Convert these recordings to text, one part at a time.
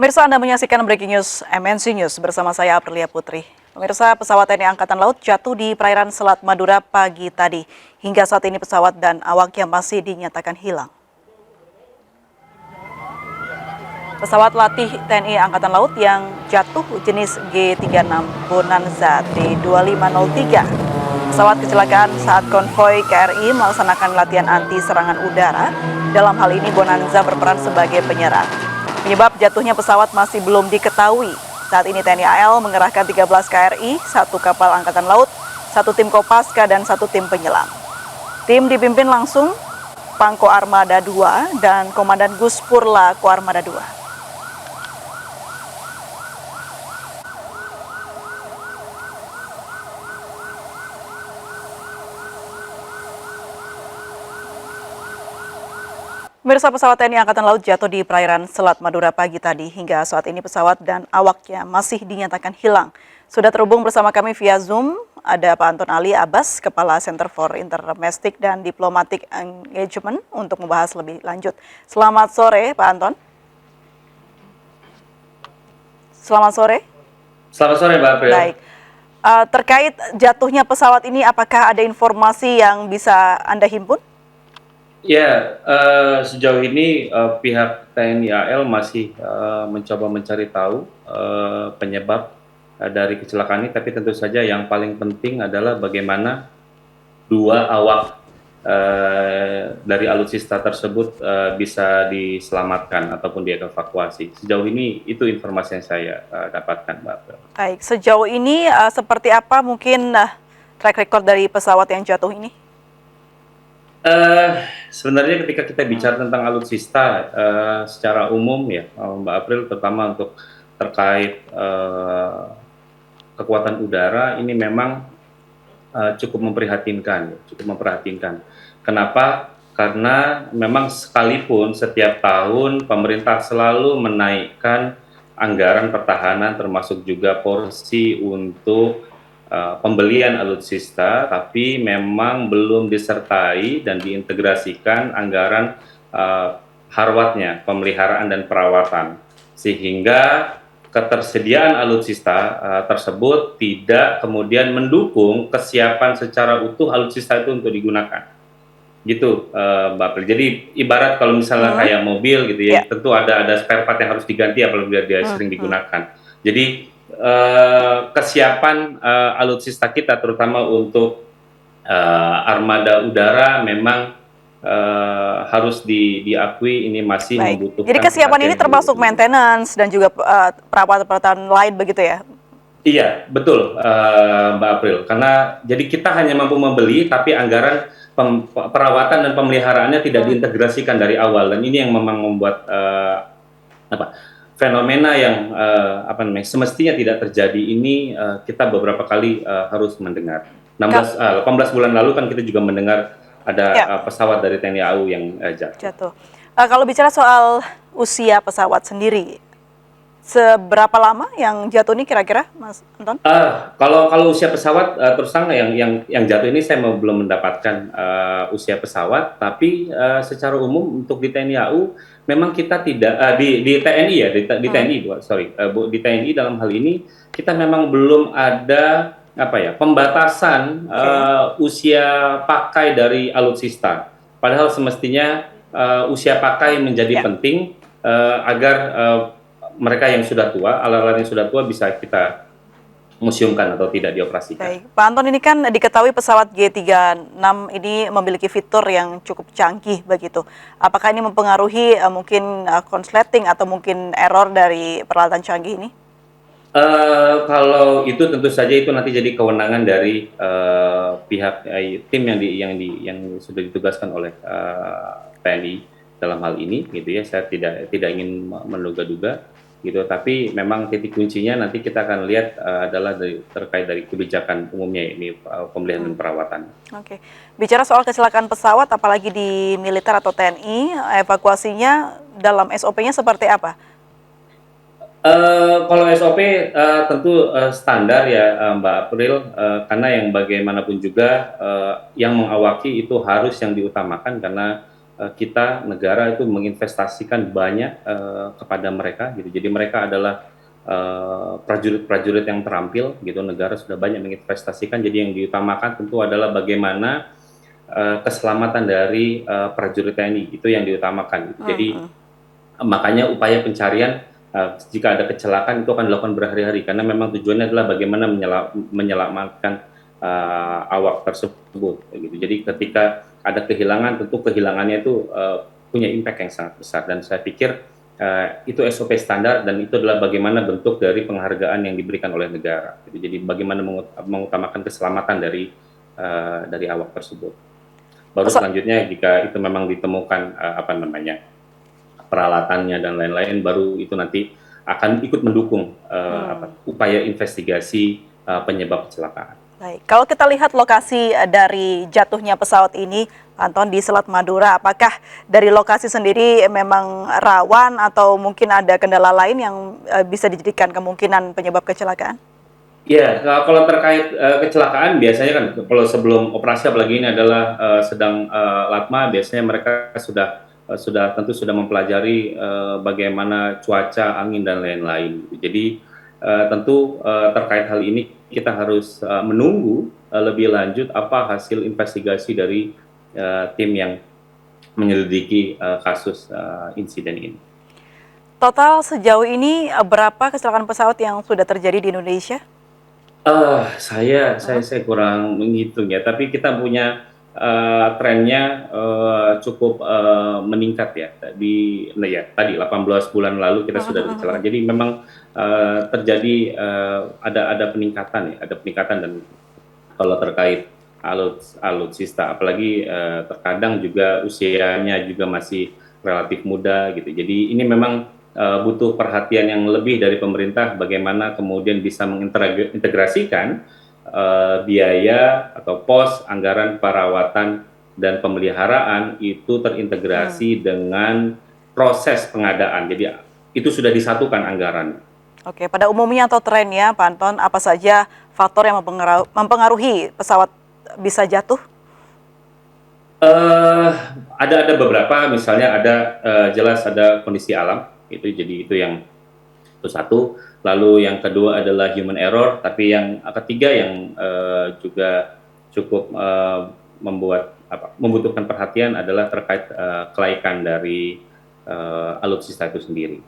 Pemirsa, Anda menyaksikan Breaking News MNC News bersama saya Aprilia Putri. Pemirsa, pesawat TNI Angkatan Laut jatuh di perairan Selat Madura pagi tadi. Hingga saat ini pesawat dan awaknya masih dinyatakan hilang. Pesawat latih TNI Angkatan Laut yang jatuh jenis G-36 Bonanza T-2503. Pesawat kecelakaan saat konvoi KRI melaksanakan latihan anti serangan udara. Dalam hal ini Bonanza berperan sebagai penyerang. Penyebab jatuhnya pesawat masih belum diketahui. Saat ini TNI AL mengerahkan 13 KRI, 1 kapal Angkatan Laut, 1 tim Kopaska, dan 1 tim penyelam. Tim dipimpin langsung Pangko Armada 2 dan Komandan Gus Purla Koarmada 2. Pemirsa, pesawat TNI Angkatan Laut jatuh di perairan Selat Madura pagi tadi. Hingga saat ini pesawat dan awaknya masih dinyatakan hilang. Sudah terhubung bersama kami via Zoom, ada Pak Anton Ali Abbas, Kepala Center for Interdomestic dan Diplomatic Engagement untuk membahas lebih lanjut. Selamat sore, Pak Anton. Selamat sore. Selamat sore, Mbak April. Baik. Terkait jatuhnya pesawat ini, apakah ada informasi yang bisa Anda himpun? Ya, sejauh ini pihak TNI AL masih mencoba mencari tahu penyebab dari kecelakaan ini, tapi tentu saja yang paling penting adalah bagaimana 2 awak dari alutsista tersebut bisa diselamatkan ataupun dievakuasi. Sejauh ini itu informasi yang saya dapatkan, Mbak April. Baik, sejauh ini seperti apa mungkin track record dari pesawat yang jatuh ini? Sebenarnya ketika kita bicara tentang alutsista secara umum ya, Mbak April, terutama untuk terkait kekuatan udara ini memang cukup memprihatinkan. Kenapa? Karena memang sekalipun setiap tahun pemerintah selalu menaikkan anggaran pertahanan termasuk juga porsi untuk pembelian alutsista, tapi memang belum disertai dan diintegrasikan anggaran harwatnya, pemeliharaan dan perawatan, sehingga ketersediaan alutsista tersebut tidak kemudian mendukung kesiapan secara utuh alutsista itu untuk digunakan. Gitu, Mbak April. Jadi ibarat kalau misalnya kayak mobil gitu ya, tentu ada spare part yang harus diganti apabila dia sering digunakan. Jadi kesiapan alutsista kita terutama untuk armada udara memang harus diakui ini masih membutuhkan. Jadi kesiapan ini termasuk maintenance dan juga perawatan lain begitu ya? Iya, betul, Mbak April. Karena jadi kita hanya mampu membeli, tapi anggaran perawatan dan pemeliharaannya tidak diintegrasikan dari awal, dan ini yang memang membuat fenomena yang semestinya tidak terjadi ini. Kita beberapa kali harus mendengar. 18 bulan lalu kan kita juga mendengar ada pesawat dari TNI AU yang jatuh. Kalau bicara soal usia pesawat sendiri, seberapa lama yang jatuh ini kira-kira, Mas Anton? Kalau usia pesawat, terus terang yang jatuh ini saya belum mendapatkan usia pesawat, tapi secara umum untuk di TNI AU memang kita tidak di TNI ya, di TNI di TNI dalam hal ini kita memang belum ada pembatasan usia pakai dari alutsista. Padahal semestinya usia pakai menjadi penting agar mereka yang sudah tua, alat-alat yang sudah tua bisa kita museumkan atau tidak dioperasikan. Baik, Pak Anton, ini kan diketahui pesawat G-36 ini memiliki fitur yang cukup canggih begitu. Apakah ini mempengaruhi mungkin konsleting atau mungkin error dari peralatan canggih ini? Kalau itu tentu saja itu nanti jadi kewenangan dari pihak tim yang sudah ditugaskan oleh TNI dalam hal ini, gitu ya. Saya tidak ingin menduga-duga, gitu. Tapi memang titik kuncinya nanti kita akan lihat adalah terkait dari kebijakan umumnya ini, pembelian dan perawatan. Oke, bicara soal kecelakaan pesawat, apalagi di militer atau TNI, evakuasinya dalam SOP-nya seperti apa? Kalau SOP tentu standar ya, Mbak April, karena yang bagaimanapun juga yang mengawaki itu harus yang diutamakan, karena kita negara itu menginvestasikan banyak kepada mereka gitu. Jadi mereka adalah prajurit-prajurit yang terampil gitu. Negara sudah banyak menginvestasikan. Jadi yang diutamakan tentu adalah bagaimana keselamatan dari prajurit TNI, itu yang diutamakan gitu. Jadi makanya upaya pencarian jika ada kecelakaan itu akan dilakukan berhari-hari, karena memang tujuannya adalah bagaimana menyelamatkan awak tersebut gitu. Jadi ketika ada kehilangan, tentu kehilangannya itu punya impact yang sangat besar, dan saya pikir itu SOP standar, dan itu adalah bagaimana bentuk dari penghargaan yang diberikan oleh negara gitu. Jadi bagaimana mengutamakan keselamatan dari awak tersebut. Baru selanjutnya jika itu memang ditemukan peralatannya dan lain-lain, baru itu nanti akan ikut mendukung upaya investigasi penyebab kecelakaan. Baik, kalau kita lihat lokasi dari jatuhnya pesawat ini, Pak Anton, di Selat Madura, apakah dari lokasi sendiri memang rawan atau mungkin ada kendala lain yang bisa dijadikan kemungkinan penyebab kecelakaan? Ya, kalau terkait kecelakaan biasanya kan kalau sebelum operasi, apalagi ini adalah sedang latma, biasanya mereka tentu sudah mempelajari bagaimana cuaca, angin dan lain-lain. Jadi tentu terkait hal ini kita harus menunggu lebih lanjut apa hasil investigasi dari tim yang menyelidiki kasus insiden ini. Total sejauh ini berapa kecelakaan pesawat yang sudah terjadi di Indonesia? Saya kurang menghitung ya, tapi kita punya trennya cukup meningkat ya. Tadi 18 bulan lalu kita sudah kecelakaan. Jadi memang terjadi ada peningkatan ya, ada peningkatan. Dan kalau terkait alutsista, apalagi terkadang juga usianya juga masih relatif muda gitu. Jadi ini memang butuh perhatian yang lebih dari pemerintah, bagaimana kemudian bisa mengintegrasikan biaya atau pos anggaran perawatan dan pemeliharaan itu terintegrasi dengan proses pengadaan. Jadi itu sudah disatukan anggaran. Oke, pada umumnya atau trennya, Pak Anton, apa saja faktor yang mempengaruhi pesawat bisa jatuh? Ada beberapa, misalnya jelas ada kondisi alam. Itu satu. Lalu yang kedua adalah human error, tapi yang ketiga yang juga cukup membutuhkan perhatian adalah terkait kelaikan dari alutsista itu sendiri.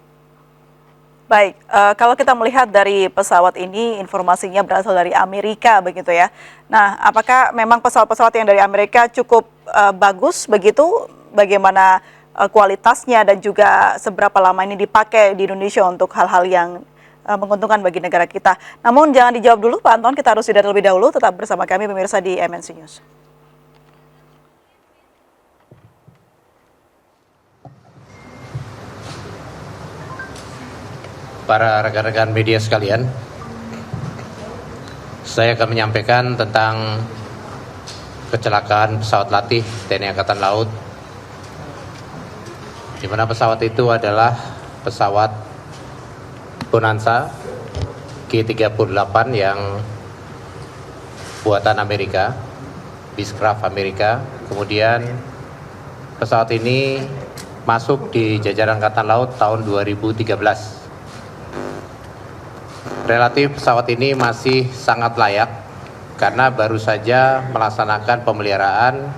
Baik, kalau kita melihat dari pesawat ini, informasinya berasal dari Amerika begitu ya. Nah, apakah memang pesawat-pesawat yang dari Amerika cukup bagus begitu? Bagaimana kualitasnya dan juga seberapa lama ini dipakai di Indonesia untuk hal-hal yang menguntungkan bagi negara kita. Namun jangan dijawab dulu Pak Anton, kita harus jeda terlebih dahulu. Tetap bersama kami pemirsa di MNC News. Para rekan-rekan media sekalian, saya akan menyampaikan tentang kecelakaan pesawat latih TNI Angkatan Laut, di mana pesawat itu adalah pesawat Bonanza G38 yang buatan Amerika, Beechcraft Amerika. Kemudian pesawat ini masuk di jajaran Angkatan Laut tahun 2013. Relatif pesawat ini masih sangat layak karena baru saja melaksanakan pemeliharaan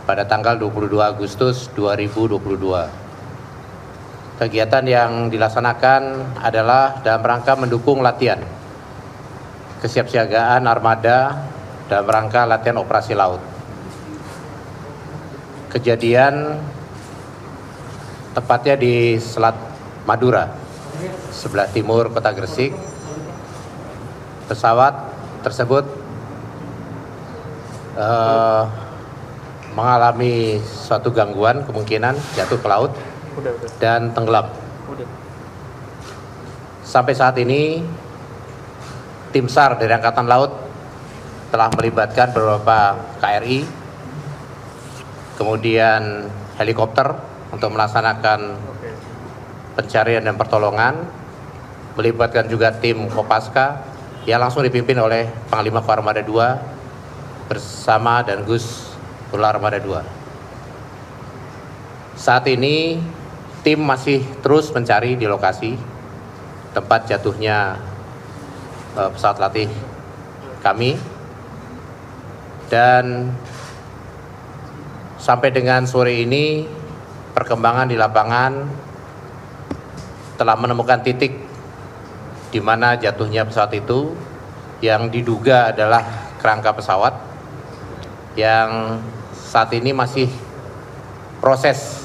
pada tanggal 22 Agustus 2022. Kegiatan yang dilaksanakan adalah dalam rangka mendukung latihan kesiapsiagaan armada dalam rangka latihan operasi laut. Kejadian tepatnya di Selat Madura, sebelah timur kota Gresik. Pesawat tersebut mengalami suatu gangguan, kemungkinan jatuh ke laut dan tenggelam. Sampai saat ini tim SAR dari Angkatan Laut telah melibatkan beberapa KRI, kemudian helikopter untuk melaksanakan pencarian dan pertolongan, melibatkan juga tim Kopaska yang langsung dipimpin oleh Panglima Koarmada II bersama Dangus Armada II. Saat ini tim masih terus mencari di lokasi tempat jatuhnya pesawat latih kami, dan sampai dengan sore ini perkembangan di lapangan telah menemukan titik di mana jatuhnya pesawat itu, yang diduga adalah kerangka pesawat yang saat ini masih proses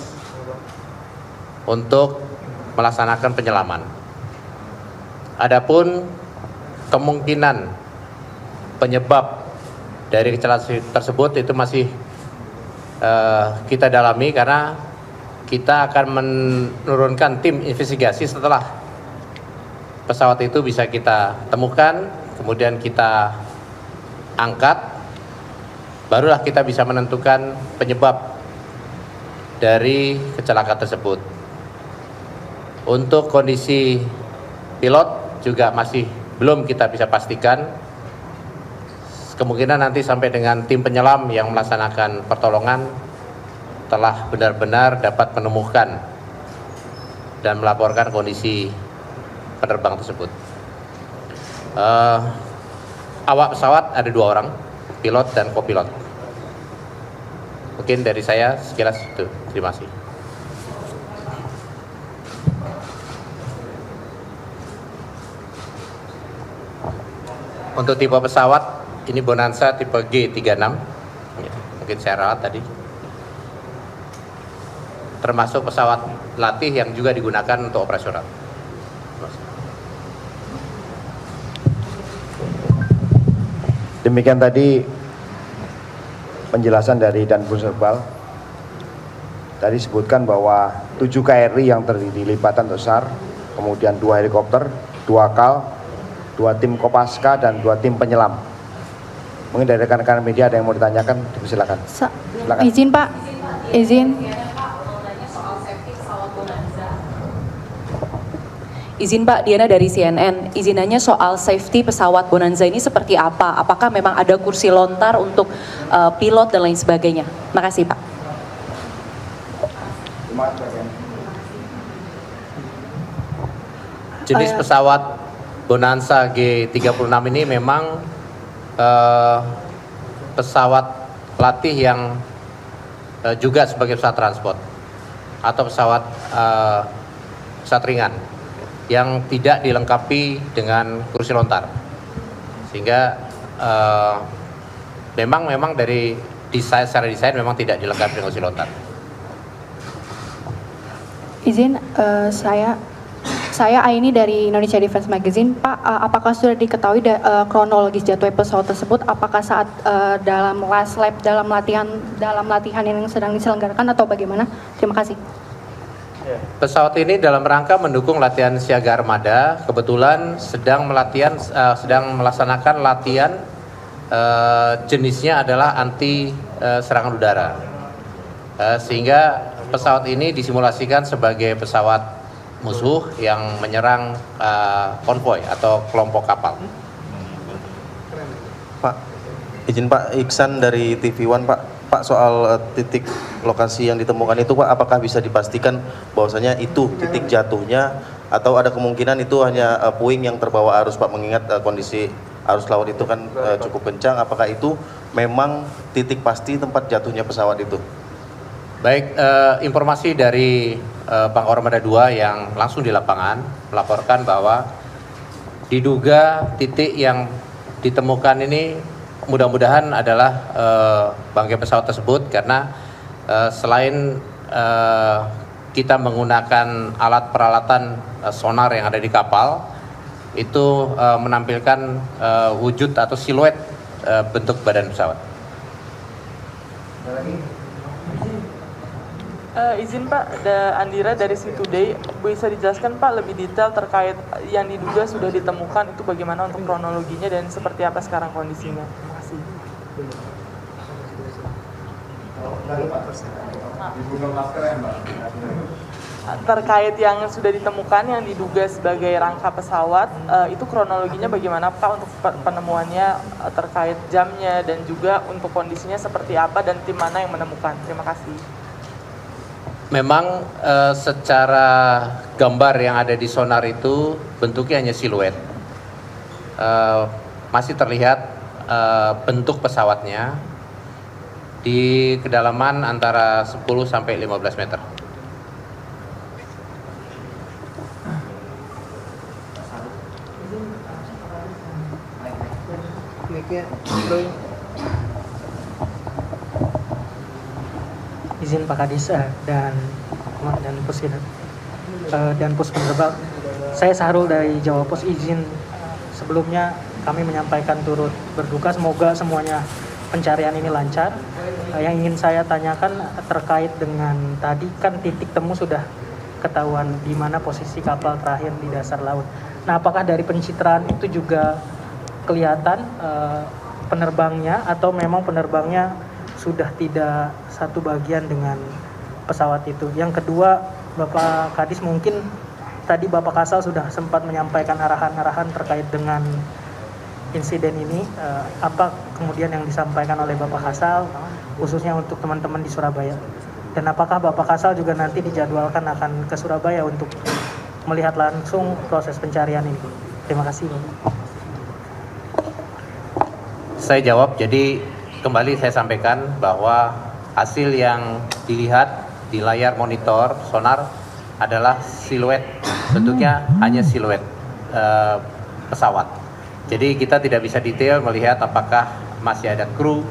untuk melaksanakan penyelaman. Adapun kemungkinan penyebab dari kecelakaan tersebut itu masih kita dalami, karena kita akan menurunkan tim investigasi setelah pesawat itu bisa kita temukan, kemudian kita angkat, barulah kita bisa menentukan penyebab dari kecelakaan tersebut. Untuk kondisi pilot juga masih belum kita bisa pastikan. Kemungkinan nanti sampai dengan tim penyelam yang melaksanakan pertolongan telah benar-benar dapat menemukan dan melaporkan kondisi penerbang tersebut. Awak pesawat ada 2 orang, pilot dan kopilot. Mungkin dari saya sekilas itu. Terima kasih. Untuk tipe pesawat, ini Bonanza tipe G36. Mungkin saya rawat tadi. Termasuk pesawat latih yang juga digunakan untuk operasional. Demikian tadi penjelasan dari Danpun Serbal. Tadi sebutkan bahwa 7 KRI yang terdiri lipatan untuk SAR, kemudian 2 helikopter, 2 KAL, 2 tim Kopaska, dan 2 tim penyelam. Mungkin dari rekan-rekan media ada yang mau ditanyakan, silakan. Silakan. Izin Pak, izin. Izin Pak, Diana dari CNN. Izinannya soal safety pesawat Bonanza ini seperti apa? Apakah memang ada kursi lontar untuk pilot dan lain sebagainya? Makasih Pak. Jenis pesawat Bonanza G36 ini memang pesawat latih yang juga sebagai pesawat transport atau pesawat ringan yang tidak dilengkapi dengan kursi lontar, sehingga memang dari secara desain memang tidak dilengkapi dengan kursi lontar. Izin, saya Aini dari Indonesia Defense Magazine. Pak, apakah sudah diketahui kronologis jatuhnya pesawat tersebut? Apakah saat dalam last lap, dalam latihan yang sedang diselenggarakan, atau bagaimana? Terima kasih. Pesawat ini dalam rangka mendukung latihan siaga armada, kebetulan sedang melaksanakan latihan jenisnya adalah anti serangan udara, sehingga pesawat ini disimulasikan sebagai pesawat musuh yang menyerang konvoi atau kelompok kapal. Pak, izin Pak, Iksan dari TV One Pak. Pak, soal titik lokasi yang ditemukan itu Pak, apakah bisa dipastikan bahwasanya itu titik jatuhnya, atau ada kemungkinan itu hanya puing yang terbawa arus Pak, mengingat kondisi arus laut itu kan cukup kencang. Apakah itu memang titik pasti tempat jatuhnya pesawat itu? Baik, informasi dari Pangkor Armada 2 yang langsung di lapangan melaporkan bahwa diduga titik yang ditemukan ini mudah-mudahan adalah bangkai pesawat tersebut, karena selain kita menggunakan alat peralatan sonar yang ada di kapal, itu menampilkan wujud atau siluet bentuk badan pesawat. Izin Pak, Andira dari Si Today, bisa dijelaskan Pak lebih detail terkait yang diduga sudah ditemukan itu bagaimana untuk kronologinya dan seperti apa sekarang kondisinya? Terima kasih. Terkait yang sudah ditemukan yang diduga sebagai rangka pesawat, itu kronologinya bagaimana Pak untuk penemuannya, terkait jamnya dan juga untuk kondisinya seperti apa dan tim mana yang menemukan? Terima kasih. Memang secara gambar yang ada di sonar itu bentuknya hanya siluet. Masih terlihat bentuk pesawatnya di kedalaman antara 10 sampai 15 meter. Izin Pak Kadis dan Pus Penerbang. Saya Sahrul dari Jawa Pos. Izin sebelumnya kami menyampaikan turut berduka, semoga semuanya pencarian ini lancar. Yang ingin saya tanyakan terkait dengan tadi kan titik temu sudah ketahuan di mana posisi kapal terakhir di dasar laut. Nah, apakah dari pencitraan itu juga kelihatan penerbangnya atau memang penerbangnya sudah tidak satu bagian dengan pesawat itu? Yang kedua, Bapak Kadis, mungkin tadi Bapak Kasal sudah sempat menyampaikan arahan-arahan terkait dengan insiden ini. Apa kemudian yang disampaikan oleh Bapak Kasal khususnya untuk teman-teman di Surabaya? Dan apakah Bapak Kasal juga nanti dijadwalkan akan ke Surabaya untuk melihat langsung proses pencarian ini? Terima kasih, Bapak. Saya jawab, jadi kembali saya sampaikan bahwa hasil yang dilihat di layar monitor sonar adalah siluet, bentuknya hanya siluet pesawat. Jadi kita tidak bisa detail melihat apakah masih ada kru,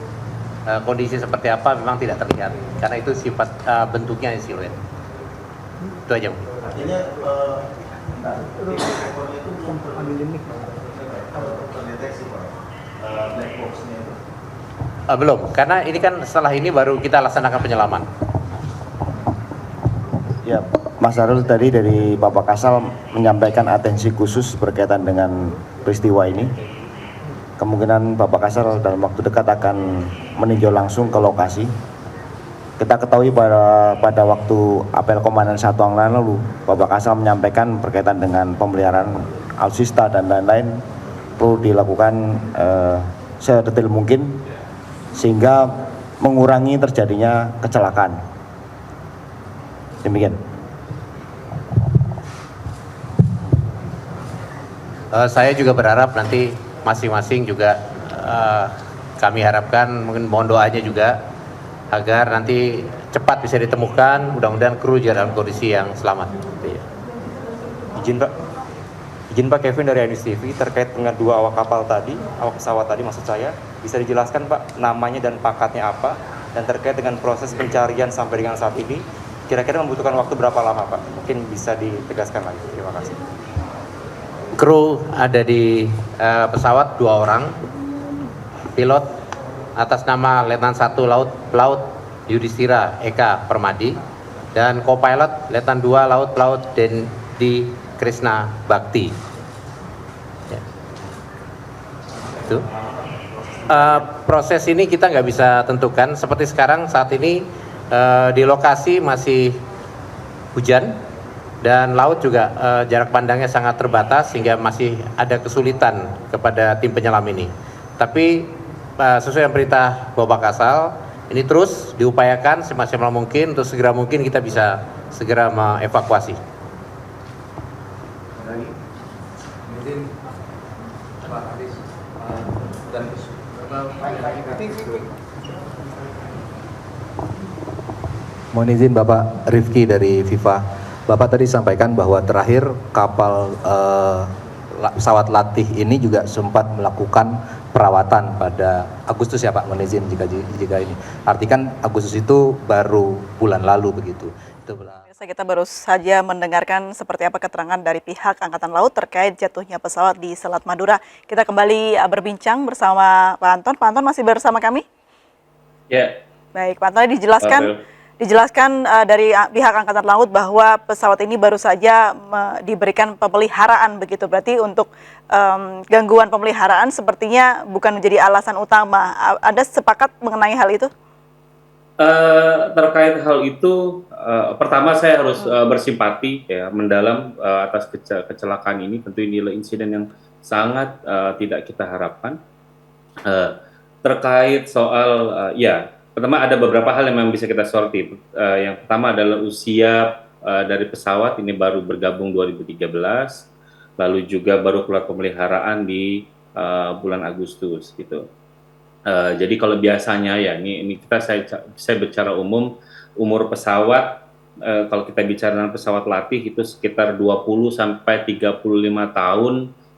kondisi seperti apa memang tidak terlihat karena itu sifat bentuknya siluet. Itu aja. Artinya terdeteksi Pak black box-nya itu. Belum, karena ini kan setelah ini baru kita laksanakan penyelaman. Ya, Mas Arul tadi dari Bapak Kasal menyampaikan atensi khusus berkaitan dengan peristiwa ini. Kemungkinan Bapak Kasal dalam waktu dekat akan meninjau langsung ke lokasi. Kita ketahui pada waktu apel Komandan 1 Angkatan lalu, Bapak Kasal menyampaikan berkaitan dengan pemeliharaan alutsista dan lain-lain perlu dilakukan sedetail mungkin sehingga mengurangi terjadinya kecelakaan. Demikian. Saya juga berharap nanti masing-masing juga kami harapkan mohon doanya juga agar nanti cepat bisa ditemukan, mudah-mudahan kru juga dalam kondisi yang selamat. Izin Pak Kevin dari Andis TV terkait dengan 2 awak kapal tadi, awak pesawat tadi maksud saya, bisa dijelaskan Pak namanya dan pangkatnya apa, dan terkait dengan proses pencarian sampai dengan saat ini, kira-kira membutuhkan waktu berapa lama Pak? Mungkin bisa ditegaskan lagi. Terima kasih. Kru ada di pesawat 2 orang, pilot atas nama Letnan 1 Laut Yudhistira Eka Permadi dan co-pilot Letnan 2 Laut Dendi Krishna Bakti. Ya. Itu. Proses ini kita nggak bisa tentukan. Seperti sekarang saat ini di lokasi masih hujan dan laut juga jarak pandangnya sangat terbatas sehingga masih ada kesulitan kepada tim penyelam ini. Tapi sesuai dengan perintah Bapak Kasal, ini terus diupayakan semaksimal mungkin untuk segera mungkin kita bisa segera mengevakuasi. Mohon izin Bapak Rifki dari FIFA. Bapak tadi sampaikan bahwa terakhir kapal pesawat latih ini juga sempat melakukan perawatan pada Agustus ya Pak. Mohon izin jika ini. Arti kan Agustus itu baru bulan lalu begitu. Kita baru saja mendengarkan seperti apa keterangan dari pihak Angkatan Laut terkait jatuhnya pesawat di Selat Madura. Kita kembali berbincang bersama Pak Anton. Pak Anton masih bersama kami? Ya. Baik, Pak Anton dijelaskan dari pihak Angkatan Laut bahwa pesawat ini baru saja diberikan pemeliharaan begitu. Berarti untuk gangguan pemeliharaan sepertinya bukan menjadi alasan utama. Anda sepakat mengenai hal itu? Terkait hal itu, pertama saya harus bersimpati ya mendalam atas kecelakaan ini. Tentu ini insiden yang sangat tidak kita harapkan. Terkait soal pertama ada beberapa hal yang memang bisa kita soroti. Yang pertama adalah usia dari pesawat ini baru bergabung 2013, lalu juga baru keluar pemeliharaan di bulan Agustus gitu. Jadi kalau biasanya ya ini saya bicara umum, umur pesawat kalau kita bicara tentang pesawat latih itu sekitar 20 sampai 35 tahun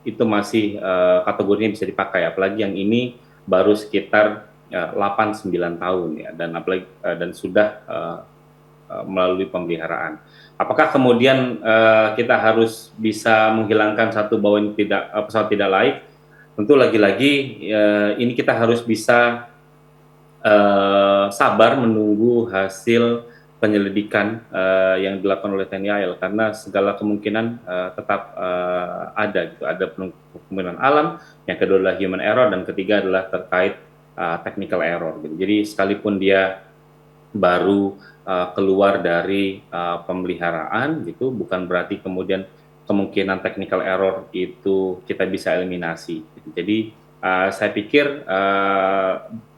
itu masih kategorinya bisa dipakai, apalagi yang ini baru sekitar 8-9 tahun ya, dan apalagi dan sudah melalui pemeliharaan. Apakah kemudian kita harus bisa menghilangkan satu bahwa ini pesawat tidak laik? Tentu lagi-lagi ini kita harus bisa sabar menunggu hasil penyelidikan yang dilakukan oleh TNI AL, karena segala kemungkinan tetap ada gitu. Ada kemungkinan alam, yang kedua adalah human error, dan ketiga adalah terkait technical error gitu. Jadi sekalipun dia baru keluar dari pemeliharaan gitu, bukan berarti kemudian kemungkinan technical error itu kita bisa eliminasi gitu. Jadi saya pikir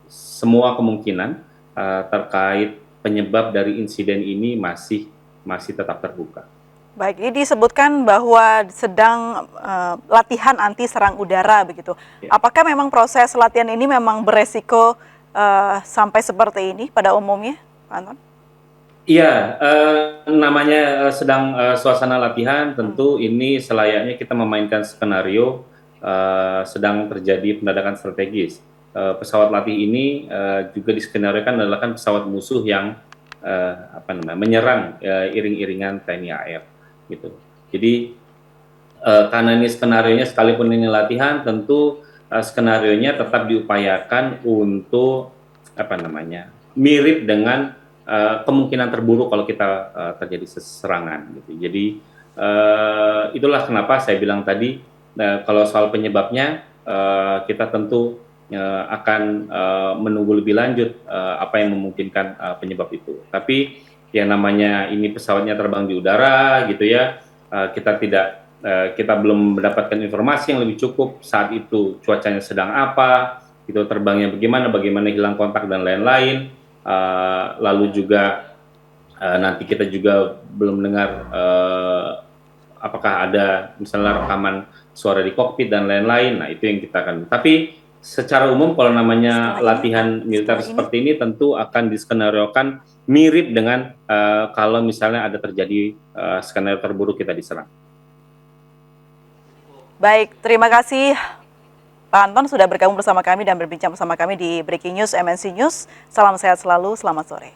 semua kemungkinan terkait penyebab dari insiden ini masih tetap terbuka. Baik, ini disebutkan bahwa sedang latihan anti serang udara begitu. Ya. Apakah memang proses latihan ini memang beresiko sampai seperti ini pada umumnya, Pak Anton? Iya, namanya sedang suasana latihan, tentu ini selayaknya kita memainkan skenario sedang terjadi pendadak strategis. Pesawat latih ini juga diskenariokan adalah kan pesawat musuh yang menyerang iring-iringan TNI AL gitu. Jadi karena ini skenarionya sekalipun ini latihan, tentu skenarionya tetap diupayakan untuk mirip dengan kemungkinan terburuk kalau kita terjadi serangan gitu. Jadi itulah kenapa saya bilang tadi kalau soal penyebabnya kita tentu akan menunggu lebih lanjut apa yang memungkinkan penyebab itu. Tapi yang namanya ini pesawatnya terbang di udara gitu ya, kita belum mendapatkan informasi yang lebih cukup saat itu cuacanya sedang apa, itu terbangnya bagaimana hilang kontak dan lain-lain. Lalu juga nanti kita juga belum dengar apakah ada misalnya rekaman suara di kokpit dan lain-lain. Nah itu yang kita akan. Tapi secara umum kalau namanya latihan militer seperti ini tentu akan diskenariokan mirip dengan kalau misalnya ada terjadi skenario terburuk kita diserang. Baik, terima kasih Pak Anton sudah bergabung bersama kami dan berbincang bersama kami di Breaking News MNC News. Salam sehat selalu, selamat sore.